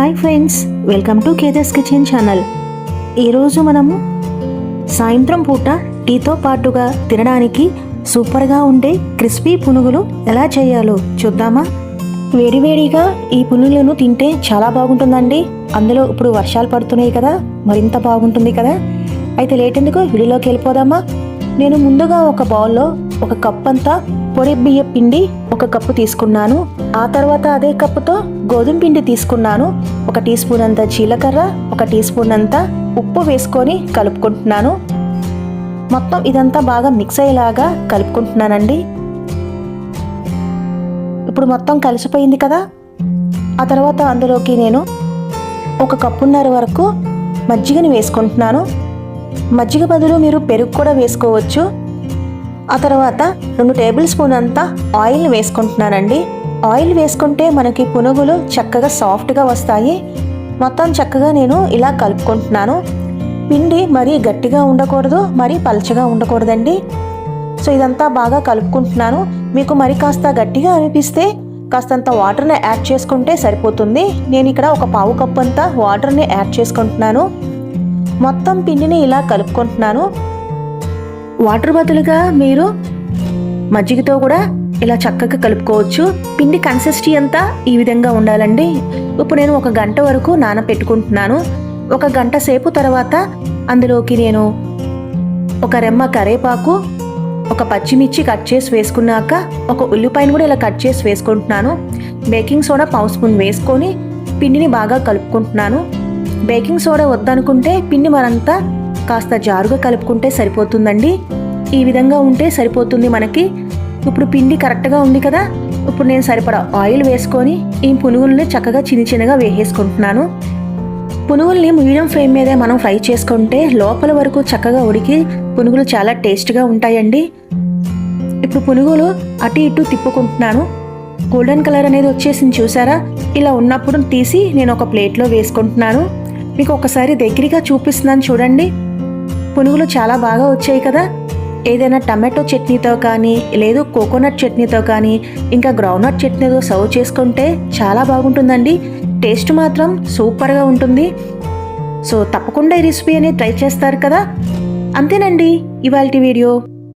Hi friends, welcome to kgs kitchen channel. ఈరోజు మనము సాయంత్రం పూట టీతో పాటుగా తినడానికి సూపర్గా ఉండే క్రిస్పీ పునుగులు ఎలా చేయాలో చూద్దామా? వేడివేడిగా ఈ పునుగులను తింటే చాలా బాగుంటుందండి. అందులో ఇప్పుడు వర్షాలు పడుతున్నాయి కదా, మరింత బాగుంటుంది కదా. అయితే లేట్ ఎందుకు, వీడియోలోకి వెళ్ళిపోదామా? నేను ముందుగా ఒక బౌల్లో ఒక కప్ అంతా పొడి బియ్య పిండి ఒక కప్పు తీసుకున్నాను. ఆ తర్వాత అదే కప్పుతో గోధుమ పిండి తీసుకున్నాను. 1 టీ స్పూన్ అంత జీలకర్ర, 1 టీ స్పూన్ అంత ఉప్పు వేసుకొని కలుపుకుంటున్నాను. మొత్తం ఇదంతా బాగా మిక్స్ అయ్యేలాగా కలుపుకుంటున్నానండి. ఇప్పుడు మొత్తం కలిసిపోయింది కదా. ఆ తర్వాత అందులోకి నేను 1 కప్పున్నర వరకు మజ్జిగని వేసుకుంటున్నాను. మజ్జిగ బదులు మీరు పెరుగు కూడా వేసుకోవచ్చు. ఆ తర్వాత 2 టేబుల్ స్పూన్ అంతా ఆయిల్ని వేసుకుంటున్నానండి. ఆయిల్ వేసుకుంటే మనకి పునుగులు చక్కగా సాఫ్ట్గా వస్తాయి. మొత్తం చక్కగా నేను ఇలా కలుపుకుంటున్నాను. పిండి మరీ గట్టిగా ఉండకూడదు, మరీ పలచగా ఉండకూడదండి. సో ఇదంతా బాగా కలుపుకుంటున్నాను. మీకు మరి కాస్త గట్టిగా అనిపిస్తే కాస్తంత వాటర్ని యాడ్ చేసుకుంటే సరిపోతుంది. నేను ఇక్కడ 1 పావు కప్పు అంతా వాటర్ని యాడ్ చేసుకుంటున్నాను. మొత్తం పిండిని ఇలా కలుపుకుంటున్నాను. వాటర్ బదులుగా మీరు మజ్జిగతో కూడా ఇలా చక్కగా కలుపుకోవచ్చు. పిండి కన్సిస్టెన్సీ అంతా ఈ విధంగా ఉండాలండి. ఇప్పుడు నేను 1 గంట వరకు నానబెట్టుకుంటున్నాను. 1 గంట సేపు తర్వాత అందులోకి నేను 1 రెమ్మ కరివేపాకు, 1 పచ్చిమిర్చి కట్ చేసి వేసుకున్నాక 1 ఉల్లిపాయను కూడా ఇలా కట్ చేసి వేసుకుంటున్నాను. బేకింగ్ సోడా 1 స్పూన్ వేసుకొని పిండిని బాగా కలుపుకుంటున్నాను. బేకింగ్ సోడా వద్దనుకుంటే పిండి మరంతా కాస్త జారుగా కలుపుకుంటే సరిపోతుందండి. ఈ విధంగా ఉంటే సరిపోతుంది మనకి. ఇప్పుడు పిండి కరెక్ట్గా ఉంది కదా. ఇప్పుడు నేను సరిపడా ఆయిల్ వేసుకొని ఈ పునుగుల్ని చక్కగా చిన్నగా వేసేసుకుంటున్నాను. పునుగుల్ని మీడియం ఫ్లేమ్ మీదే మనం ఫ్రై చేసుకుంటే లోపల వరకు చక్కగా ఉడికి పునుగులు చాలా టేస్ట్గా ఉంటాయండి. ఇప్పుడు పునుగులు అటు ఇటు తిప్పుకుంటున్నాను. గోల్డెన్ కలర్ అనేది వచ్చేసింది చూసారా? ఇలా ఉన్నప్పుడు తీసి నేను ఒక ప్లేట్లో వేసుకుంటున్నాను. మీకు ఒకసారి దగ్గరగా చూపిస్తున్నాను చూడండి. పునుగులు చాలా బాగా వచ్చాయి కదా. ఏదైనా టమాటో చట్నీతో కానీ, లేదు కోకోనట్ చట్నీతో కానీ, ఇంకా గ్రౌండ్నట్ చట్నీతో సర్వ్ చేసుకుంటే చాలా బాగుంటుందండి. టేస్ట్ మాత్రం సూపర్గా ఉంటుంది. సో తప్పకుండా ఈ రెసిపీ అనేది ట్రై చేస్తారు కదా. అంతేనండి ఇవాల్టి వీడియో.